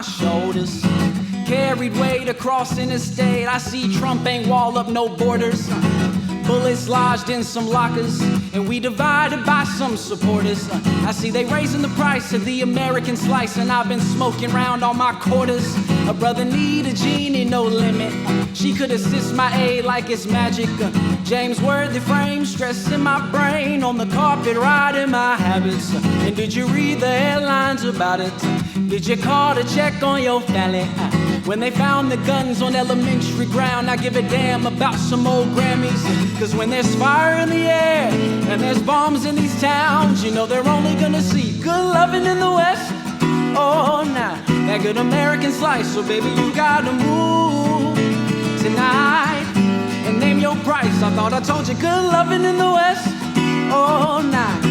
my shoulders. Carried weight across interstate. I see Trump ain't wall up no borders. Bullets lodged in some lockers, and we divided by some supporters. I see they raising the price of the American slice, and I've been smoking round on my quarters. A brother need a genie, no limit. She could assist my aid like it's magic. James Worthy frame, stress in my brain, on the carpet riding my habits. And did you read the headlines about it? Did you call to check on your family? When they found the guns on elementary ground, I give a damn about some old Grammys. Cause when there's fire in the air and there's bombs in these towns, you know they're only gonna see good loving in the West. Oh, nah, that good American slice. So baby, you gotta move tonight and name your price. I thought I told you good loving in the West. Oh, nah.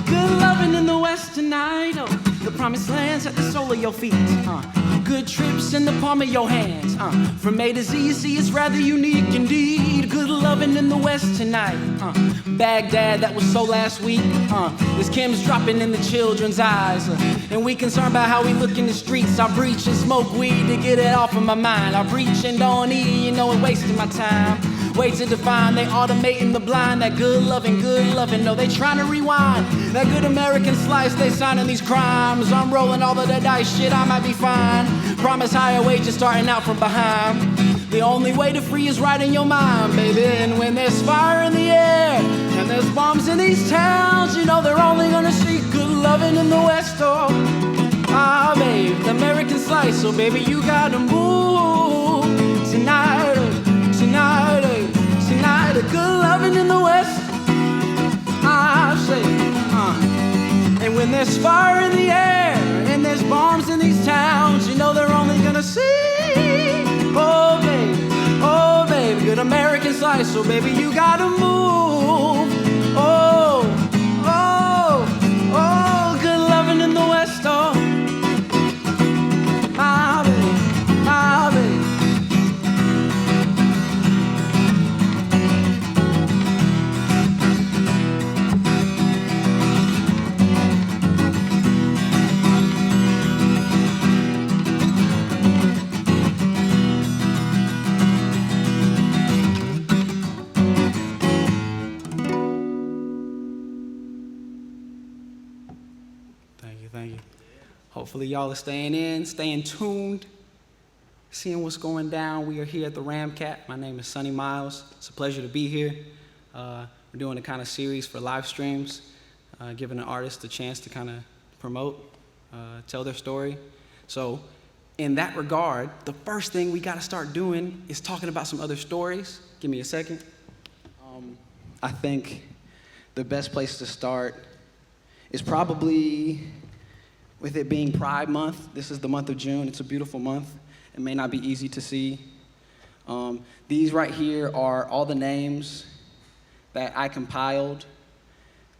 Good loving in the West tonight. Oh, the promised land's at the sole of your feet. Good trips in the palm of your hands. From A to Z, you see it's rather unique indeed. Good loving in the West tonight. Baghdad, that was so last week. This Kim's dropping in the children's eyes. And we concerned about how we look in the streets. I breach and smoke weed to get it off of my mind. I breach and don't eat, you know, it wasting my time. Way to define, they automating the blind. That good loving, no, they trying to rewind. That good American slice, they signing these crimes. I'm rolling all of the dice, shit, I might be fine. Promise higher wages starting out from behind. The only way to free is right in your mind, baby. And when there's fire in the air and there's bombs in these towns, you know they're only gonna see good loving in the West. Oh, babe, the American slice. So baby, you gotta move tonight. Tonight, a good loving in the West. I say, and when there's fire in the air and there's bombs in these towns, you know they're only gonna see, oh baby, good American slice. So baby, you gotta move. Oh, good loving in the West. Oh, my baby, my baby. Thank you. Hopefully y'all are staying in, staying tuned, seeing what's going down. We are here at the Ramkat. My name is Sonny Miles. It's a pleasure to be here. We're doing a kind of series for live streams, giving an artist a chance to kind of promote, tell their story. So in that regard, the first thing we got to start doing is talking about some other stories. Give me a second. I think the best place to start is probably with it being Pride Month. This is the month of June. It's a beautiful month. It may not be easy to see. These right here are all the names that I compiled.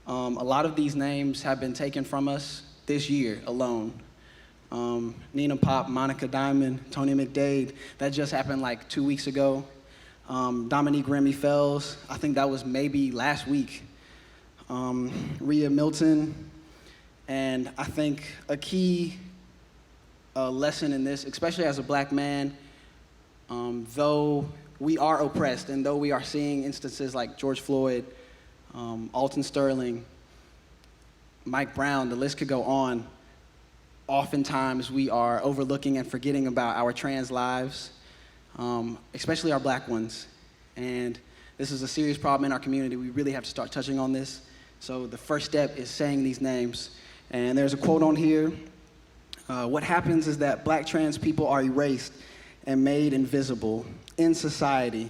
A lot of these names have been taken from us this year alone. Nina Pop, Monica Diamond, Tony McDade, that just happened like 2 weeks ago. Dominique Remy Fells, I think that was maybe last week. Rhea Milton, and I think a key lesson in this, especially as a black man, though we are oppressed and though we are seeing instances like George Floyd, Alton Sterling, Mike Brown, the list could go on, oftentimes we are overlooking and forgetting about our trans lives, especially our black ones. And this is a serious problem in our community. We really have to start touching on this. So the first step is saying these names. And there's a quote on here. What happens is that black trans people are erased and made invisible in society,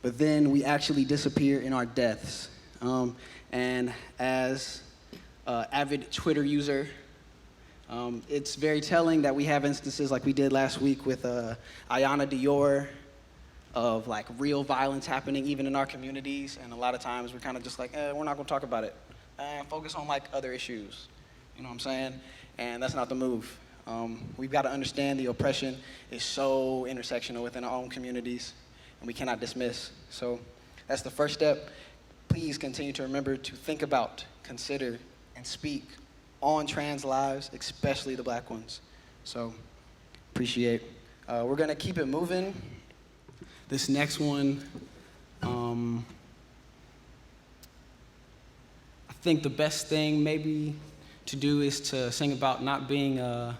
but then we actually disappear in our deaths. And as an avid Twitter user, it's very telling that we have instances like we did last week with Ayanna Dior, of like real violence happening even in our communities, and a lot of times we're kind of just like, we're not gonna talk about it. Focus on like other issues, you know what I'm saying? And that's not the move. We've got to understand the oppression is so intersectional within our own communities, and we cannot dismiss. So that's the first step. Please continue to remember to think about, consider, and speak on trans lives, especially the Black ones. So appreciate. We're gonna keep it moving. This next one, I think the best thing maybe to do is to sing about not being, I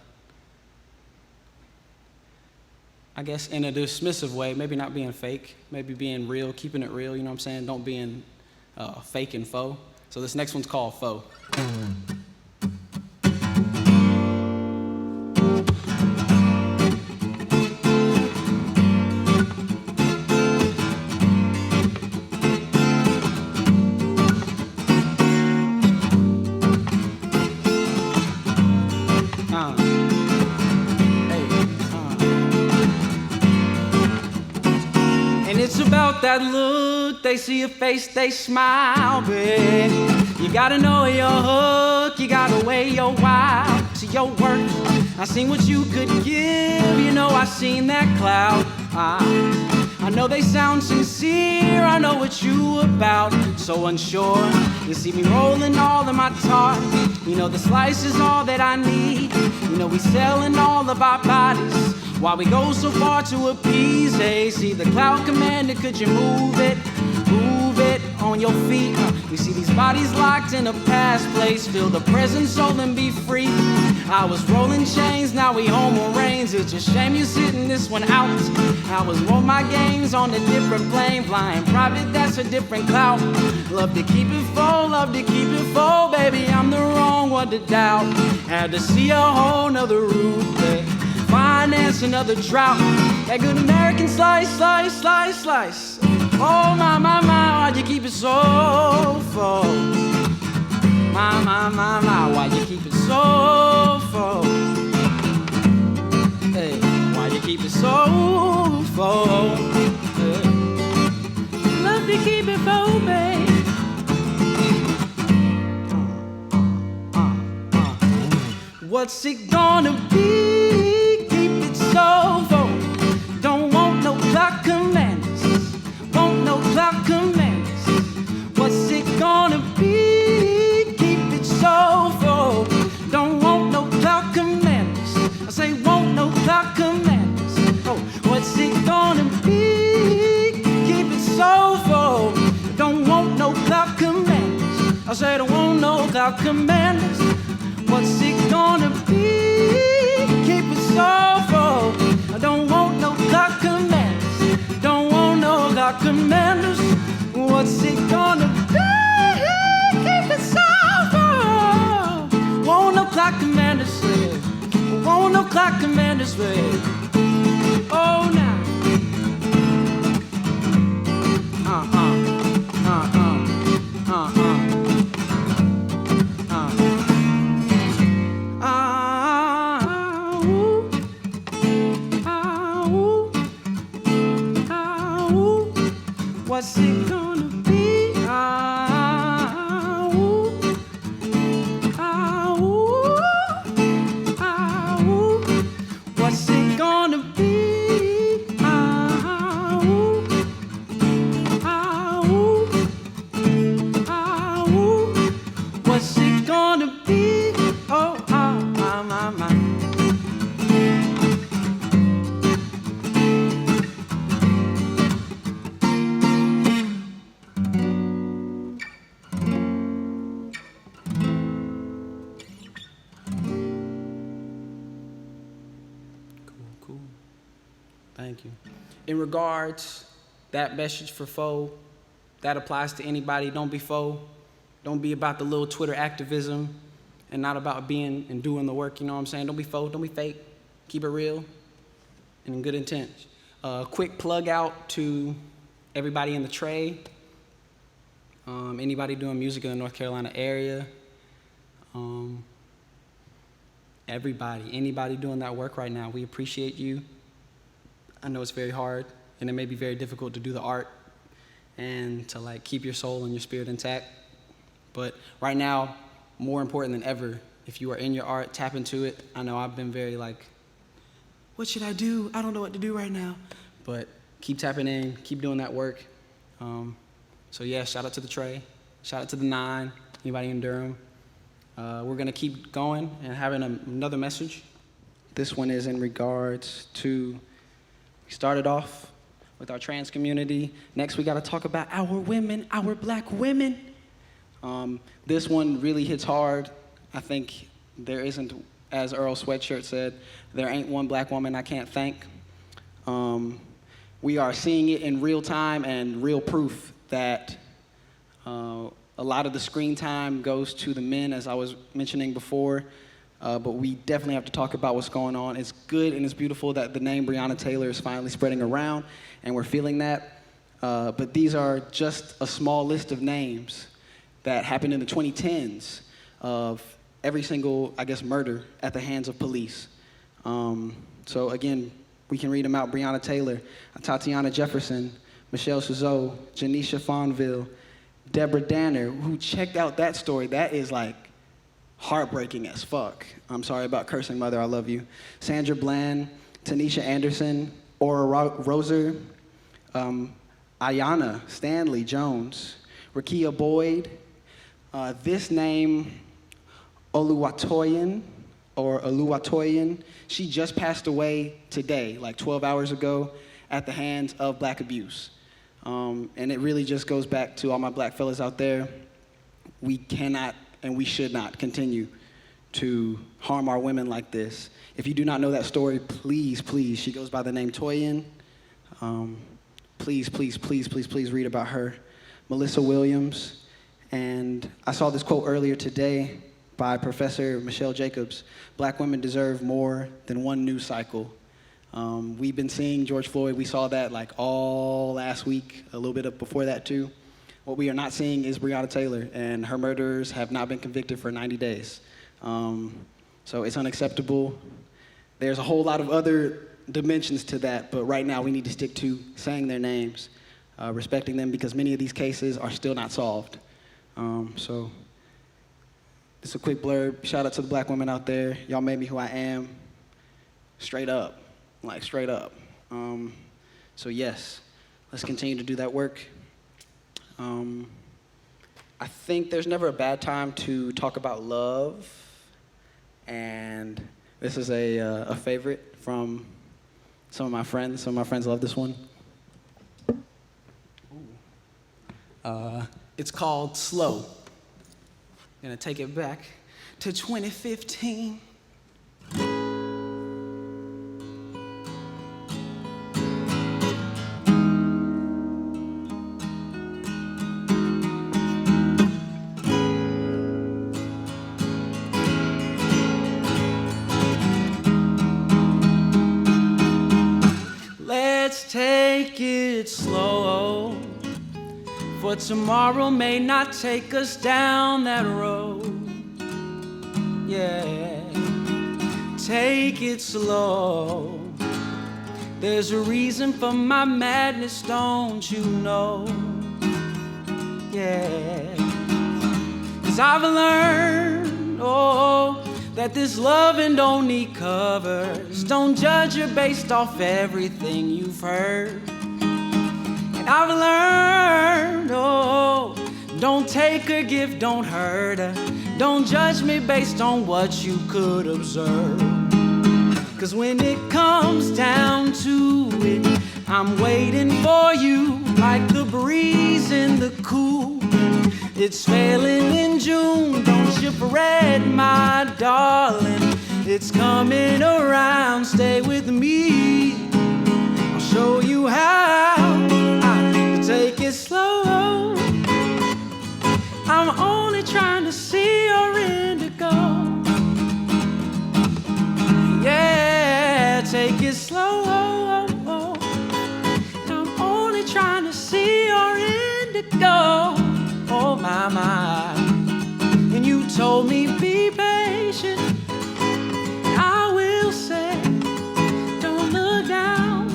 guess in a dismissive way, maybe not being fake, maybe being real, keeping it real, you know what I'm saying? Don't being fake and faux. So this next one's called Faux. It's about that look, they see your face, they smile, babe. You gotta know your hook, you gotta weigh your wow. See your work, I seen what you could give, you know I seen that cloud. I know they sound sincere, I know what you about. So unsure, you see me rolling all of my tar. You know the slice is all that I need. You know we selling all of our bodies. Why we go so far to appease, hey, see the cloud commander, could you move it on your feet? We see these bodies locked in a past place, feel the present soul and be free. I was rolling chains, now we home on reigns, it's a shame you sitting this one out. I was roll my games on a different plane, flying private, that's a different clout. Love to keep it full, baby, I'm the wrong one to doubt. Had to see a whole nother route, babe. Finance another drought. That good American slice. Oh my, why'd you keep it so full? My, why'd you keep it so full? Hey, why'd you keep it so full? Hey. Love to keep it full, babe. What's it gonna be? So full. Don't want no clock commanders. Want no clock commanders. What's it gonna be? Keep it so full. Don't want no clock commanders. I say want no clock commanders. Oh, what's it gonna be? Keep it so full. Don't want no clock commanders. I say don't want no clock commanders. What's it gonna be? Keep it so full. I don't want no clock commanders. Don't want no clock commanders. What's it gonna be? Keep it so full. Won't no clock commanders. Won't no clock commanders. Oh now. What's it gonna be? What's it gonna be? What's it gonna be? Oh, my. Cool. Thank you. In regards, that message for Faux, that applies to anybody. Don't be Faux. Don't be about the little Twitter activism and not about being and doing the work, you know what I'm saying? Don't be Faux, don't be fake. Keep it real and in good intent. Quick plug out to everybody in the trade, anybody doing music in the North Carolina area, anybody doing that work right now, we appreciate you. I know it's very hard, and it may be very difficult to do the art and to like keep your soul and your spirit intact. But right now, more important than ever, If you are in your art, tap into it. I know I've been very like, what should I do? I don't know what to do right now. But keep tapping in, keep doing that work. So yeah, shout out to the Trey, shout out to the 9, anybody in Durham. We're gonna keep going and having another message. This one is in regards to, we started off with our trans community. Next, we gotta talk about our women, our black women. This one really hits hard. I think there isn't, as Earl Sweatshirt said, there ain't one black woman I can't thank. We are seeing it in real time and real proof that a lot of the screen time goes to the men, as I was mentioning before, but we definitely have to talk about what's going on. It's good and it's beautiful that the name Breonna Taylor is finally spreading around, and we're feeling that. But these are just a small list of names that happened in the 2010s of every single, I guess, murder at the hands of police. So again, we can read them out: Breonna Taylor, Tatiana Jefferson, Michelle Souzeau, Janisha Fonville, Deborah Danner, who checked out that story. That is like heartbreaking as fuck. I'm sorry about cursing, mother, I love you. Sandra Bland, Tanisha Anderson, Aura Roser, Ayanna Stanley Jones, Rakia Boyd, this name, Oluwatoyin, she just passed away today, like 12 hours ago, at the hands of black abuse. And it really just goes back to all my black fellas out there. We cannot and we should not continue to harm our women like this. If you do not know that story, please, please, she goes by the name Toyin. Please, please, please, please, please read about her. Melissa Williams. And I saw this quote earlier today by Professor Michelle Jacobs: black women deserve more than one news cycle. We've been seeing George Floyd. We saw that like all last week, a little bit before that too. What we are not seeing is Breonna Taylor, and her murderers have not been convicted for 90 days. So it's unacceptable. There's a whole lot of other dimensions to that, but right now we need to stick to saying their names, respecting them, because many of these cases are still not solved. So just a quick blurb. Shout out to the black women out there. Y'all made me who I am. Straight up, like straight up. So yes, let's continue to do that work. I think there's never a bad time to talk about love, and this is a favorite from some of my friends. Some of my friends love this one. It's called Slow. Gonna take it back to 2015. Let's take it slow, for tomorrow may not take us down that road. Yeah, take it slow. There's a reason for my madness, don't you know? Yeah, 'cause I've learned, that this loving don't need covers. Don't judge her based off everything you've heard. And I've learned, don't take her gift, don't hurt her. Don't judge me based on what you could observe. 'Cause when it comes down to it, I'm waiting for you like the breeze in the cool. It's failing in June, don't you fret, my darling. It's coming around, stay with me. I'll show you how I take it slow. I'm only trying to see your indigo. Yeah, take it slow. I'm only trying to see your indigo. Oh my, my. And you told me be patient. I will say, don't look down.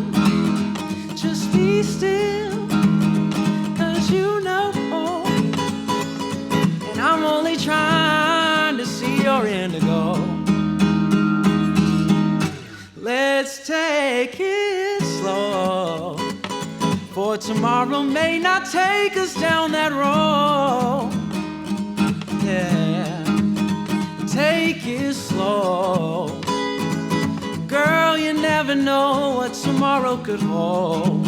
Just be still, 'cause you know. And I'm only trying to see your indigo. For tomorrow may not take us down that road. Yeah, take it slow. Girl, you never know what tomorrow could hold.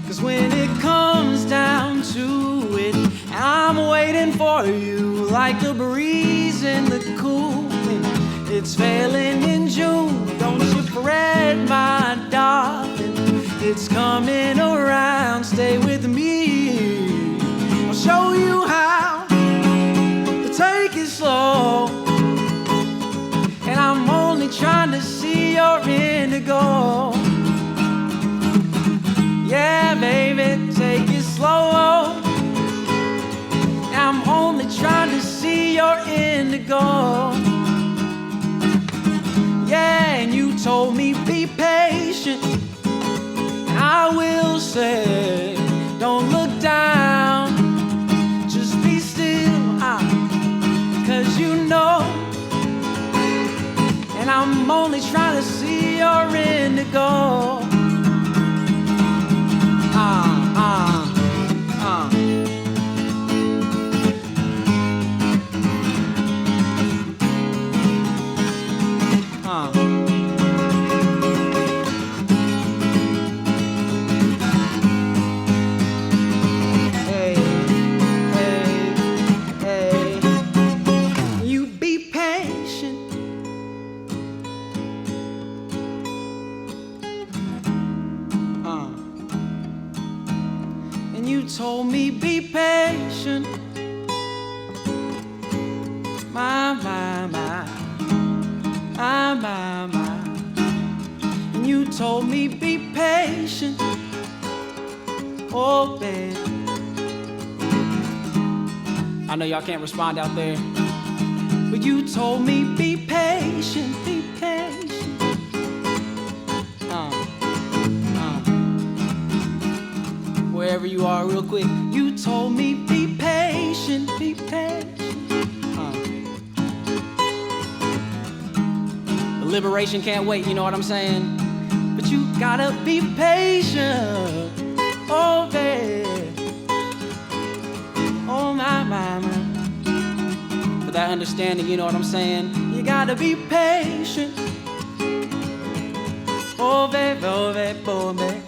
Cause when it comes down to it, I'm waiting for you like a breeze in the cool wind. It's failing in June, don't you fret, my darling. It's coming around, stay with me. I'll show you how to take it slow. And I'm only trying to see your indigo. Yeah, baby, take it slow. I'm only trying to see your indigo. Yeah, and you told me be patient. And I will say, don't look down, just be still, cause you know. And I'm only trying to see your indigo. Told me be patient. My. And you told me be patient. Oh, baby. I know y'all can't respond out there, but you told me be patient, be patient. Wherever you are, real quick, you told me be patient, be patient. The liberation can't wait, you know what I'm saying? But you gotta be patient, oh babe, oh my. For that understanding, you know what I'm saying? You gotta be patient, oh babe, oh babe, oh babe.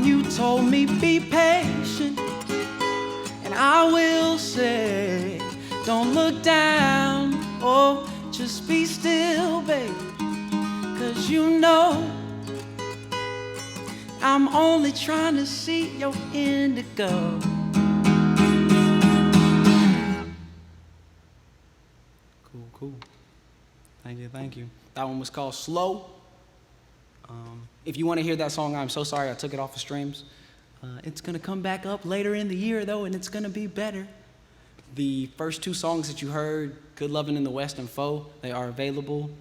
You told me be patient, and I will say, don't look down, oh, just be still, baby, cause you know, I'm only trying to see your indigo. Cool. Thank you. That one was called Slow. If you want to hear that song, I'm so sorry I took it off of streams. It's going to come back up later in the year, though, and it's going to be better. The first two songs that you heard, Good Lovin' in the West and Faux, they are available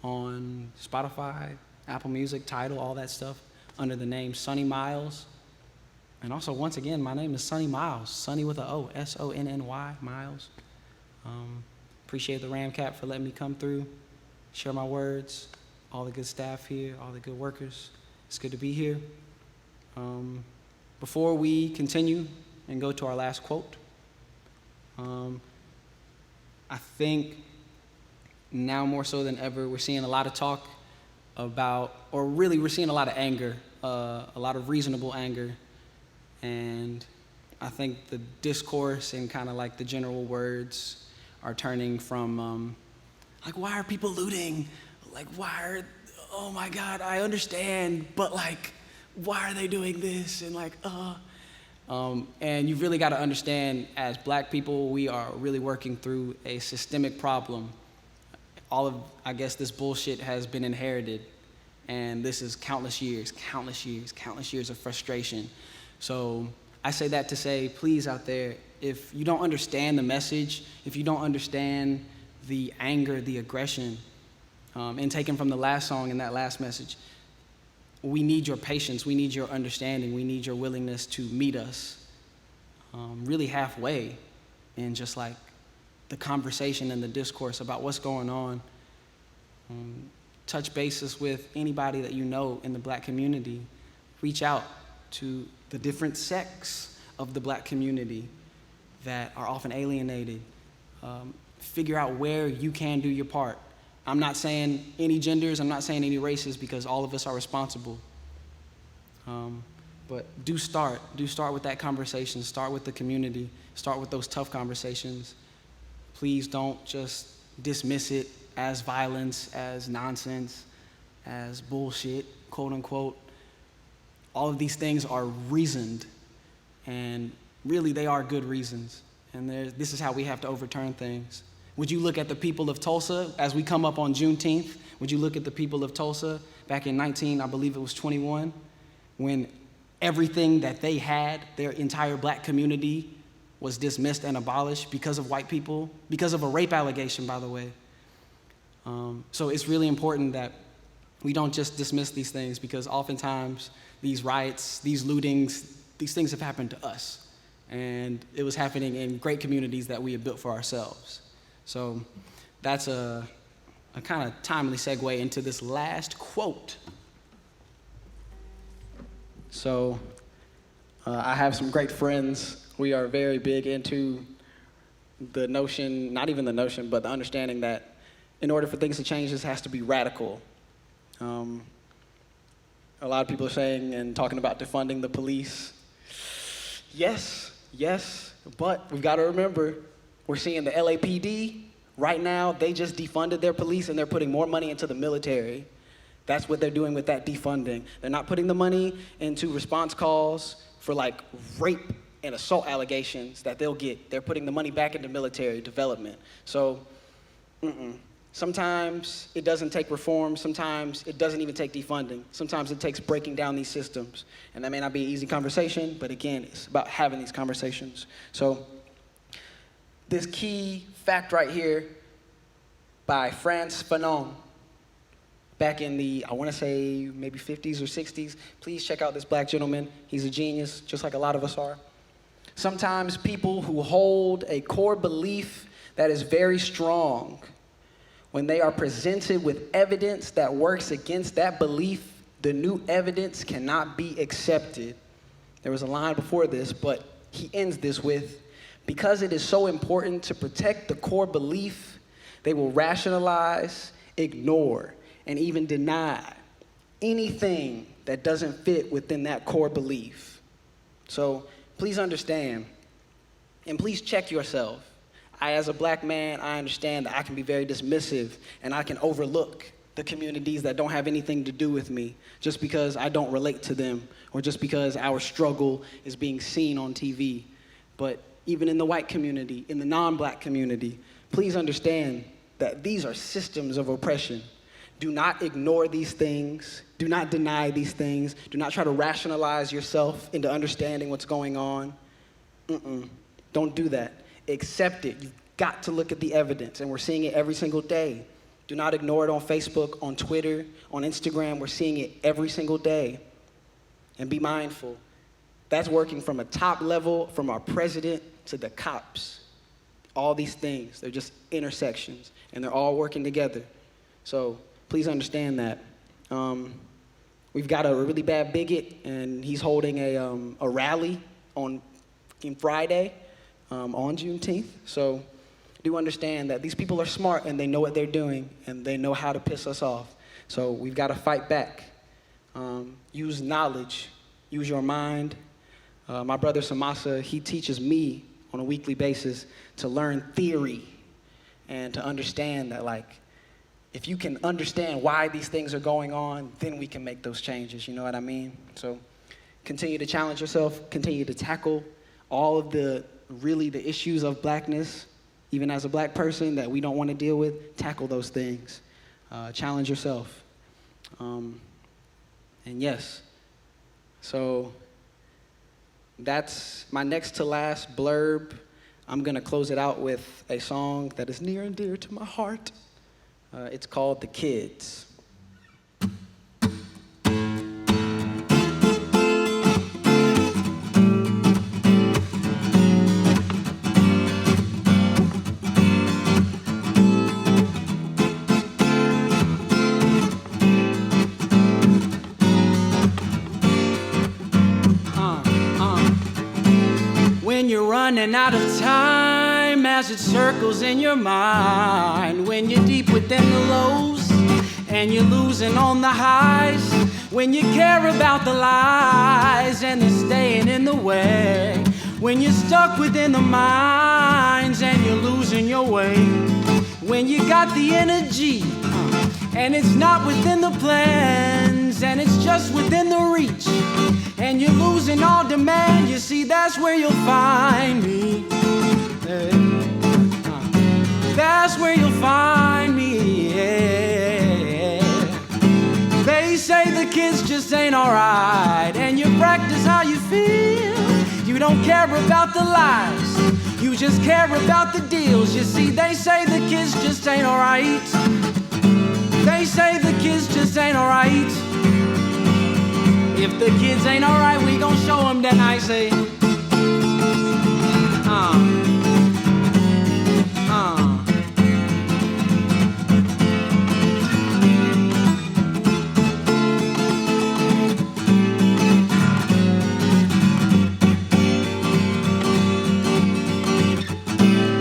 on Spotify, Apple Music, Tidal, all that stuff, under the name Sonny Miles. And also, once again, my name is Sonny Miles, Sonny with an O, S-O-N-N-Y, Miles. Appreciate the Ramkat for letting me come through, share my words, all the good staff here, all the good workers. It's good to be here. Before we continue and go to our last quote, I think now more so than ever, we're seeing a lot of talk about, or really we're seeing a lot of anger, a lot of reasonable anger. And I think the discourse and kind of like the general words are turning from, like, why are people looting? Like, oh my God, I understand, but like, why are they doing this? And like, and you've really got to understand, as Black people, we are really working through a systemic problem. All of, I guess, this bullshit has been inherited, and this is countless years of frustration. So I say that to say, please out there, if you don't understand the message, if you don't understand the anger, the aggression, and taken from the last song and that last message, we need your patience, we need your understanding, we need your willingness to meet us really halfway in just like the conversation and the discourse about what's going on. touch bases with anybody that you know in the black community. Reach out to the different sects of the black community that are often alienated. Figure out where you can do your part. I'm not saying any genders, I'm not saying any races, because all of us are responsible. But do start with that conversation, start with the community, start with those tough conversations. Please don't just dismiss it as violence, as nonsense, as bullshit, quote unquote. All of these things are reasoned, and really they are good reasons. And this is how we have to overturn things. Would you look at the people of Tulsa as we come up on Juneteenth? Would you look at the people of Tulsa back in I believe it was 21, when everything that they had, their entire black community, was dismissed and abolished because of white people, because of a rape allegation, by the way. So it's really important that we don't just dismiss these things, because oftentimes these riots, these lootings, these things have happened to us. And it was happening in great communities that we had built for ourselves. So that's a kind of timely segue into this last quote. So I have some great friends. We are very big into the notion, not even the notion, but the understanding that in order for things to change, this has to be radical. A lot of people are saying and talking about defunding the police. Yes, but we've got to remember, we're seeing the LAPD right now, they just defunded their police and they're putting more money into the military. That's what they're doing with that defunding. They're not putting the money into response calls for like rape and assault allegations that they'll get. They're putting the money back into military development. So, sometimes it doesn't take reform, sometimes it doesn't even take defunding. Sometimes it takes breaking down these systems. And that may not be an easy conversation, but again, it's about having these conversations. So this key fact right here by Frantz Fanon, back in the, I want to say maybe 50s or 60s. Please check out this black gentleman. He's a genius, just like a lot of us are. Sometimes people who hold a core belief that is very strong, when they are presented with evidence that works against that belief, the new evidence cannot be accepted. There was a line before this, but he ends this with, because it is so important to protect the core belief, they will rationalize, ignore, and even deny anything that doesn't fit within that core belief. So please understand, and please check yourself. As a black man, I understand that I can be very dismissive and I can overlook the communities that don't have anything to do with me just because I don't relate to them or just because our struggle is being seen on TV. But even in the white community, in the non-black community, please understand that these are systems of oppression. Do not ignore these things. Do not deny these things. Do not try to rationalize yourself into understanding what's going on. Don't do that. Accept it. You've got to look at the evidence, and we're seeing it every single day. Do not ignore it on Facebook, on Twitter, on Instagram. We're seeing it every single day. And be mindful. That's working from a top level, from our president to the cops. All these things, they're just intersections, and they're all working together. So please understand that. We've got a really bad bigot, and he's holding a rally on Friday. On Juneteenth. So do understand that these people are smart and they know what they're doing and they know how to piss us off. So we've got to fight back. Use knowledge, use your mind. My brother Samasa, he teaches me on a weekly basis to learn theory and to understand that, like, if you can understand why these things are going on, then we can make those changes, you know what I mean? So continue to challenge yourself, continue to tackle all of the issues of blackness, even as a black person that we don't want to deal with. Tackle those things. Challenge yourself. And yes, so that's my next to last blurb. I'm going to close it out with a song that is near and dear to my heart. It's called The Kids. running out of time as it circles in your mind. When you're deep within the lows and you're losing on the highs. When you care about the lies and they're staying in the way. When you're stuck within the minds and you're losing your way. When you got the energy and it's not within the plans and it's just within the reach. And you're losing all demand, you see, that's where you'll find me. That's where you'll find me, yeah. They say the kids just ain't alright, and you practice how you feel. You don't care about the lies, you just care about the deals. You see, they say the kids just ain't alright. They say the kids just ain't alright. If the kids ain't alright, we gon' show them that I say.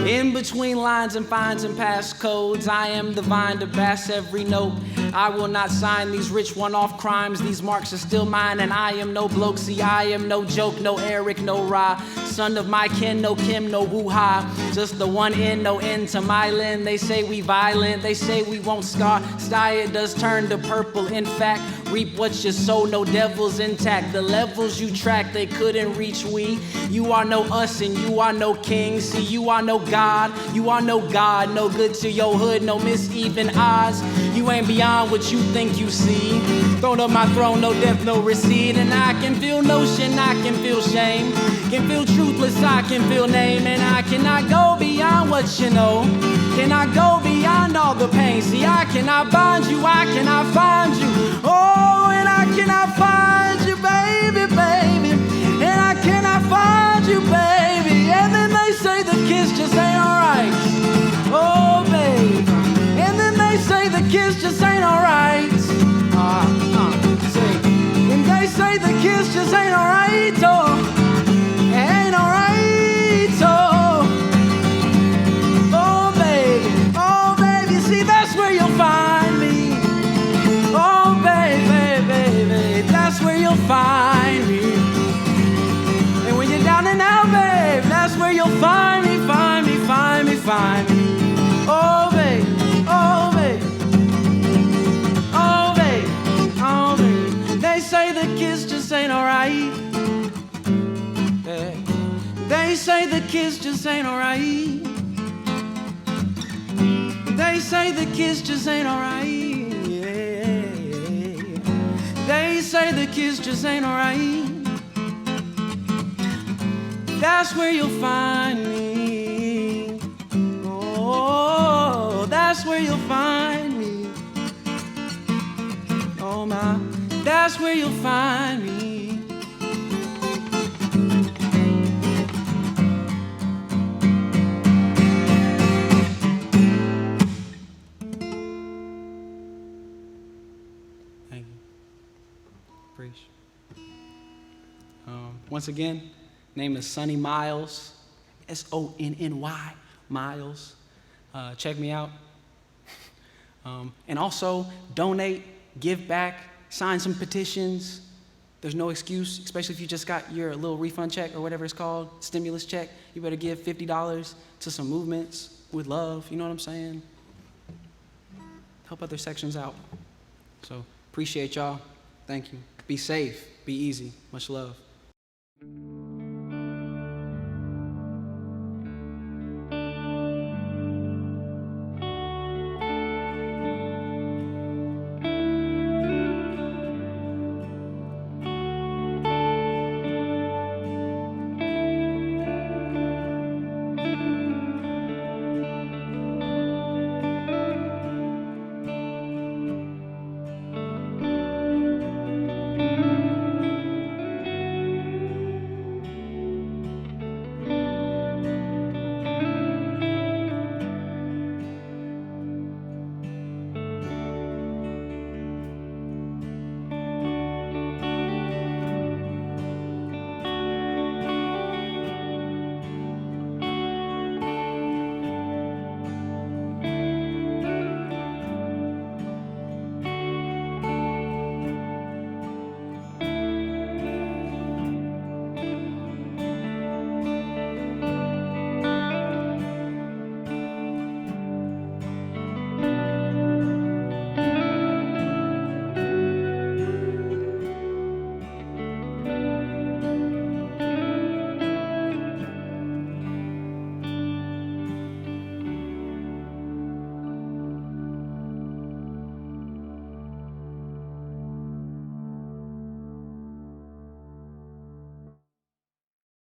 In between lines and fines and passcodes, I am divine to bass every note. I will not sign these rich one-off crimes. These marks are still mine, and I am no bloke. See, I am no joke, no Eric, no Ra. Son of my kin, no Kim, no woo-ha. Just the one end, no end to my Lynn. They say we violent, they say we won't scar. Style does turn to purple. In fact, reap what you sow, no devils intact. The levels you track, they couldn't reach we. You are no us and you are no king. See, you are no God, you are no God. No good to your hood, no miss even odds. You ain't beyond what you think you see. Thrown up my throne, no death, no receipt. And I can feel notion, I can feel shame. Can feel truthless, I can feel name. And I cannot go beyond what you know. Cannot go beyond all the pain. See, I cannot bind you, I cannot find you. Oh, and I cannot find you, baby, baby. And I cannot find you, baby. And then they say the kids just ain't alright. Oh, baby. And then they say the kids just ain't alright. And they say the kids just ain't alright. Oh, ain't alright. Oh, baby, see, that's where you'll find me. Oh, baby, that's where you'll find me. And when you're down and out, babe, that's where you'll find me, find me, find me, find me. Oh, baby, oh, baby, oh, baby, oh, baby. They say the kids just ain't alright. Yeah. They say the kids just ain't alright. They say the kids just ain't alright. Yeah. They say the kids just ain't alright. That's where you'll find me. Oh, that's where you'll find me. Oh my, that's where you'll find me. Thank you. Appreciate. Once again, name is Sonny Miles, S-O-N-N-Y, Miles. Check me out. And also, donate, give back, sign some petitions. There's no excuse, especially if you just got your little refund check or whatever it's called, stimulus check. You better give $50 to some movements with love, you know what I'm saying? Help other sections out. So, appreciate y'all. Thank you. Be safe, be easy. Much love.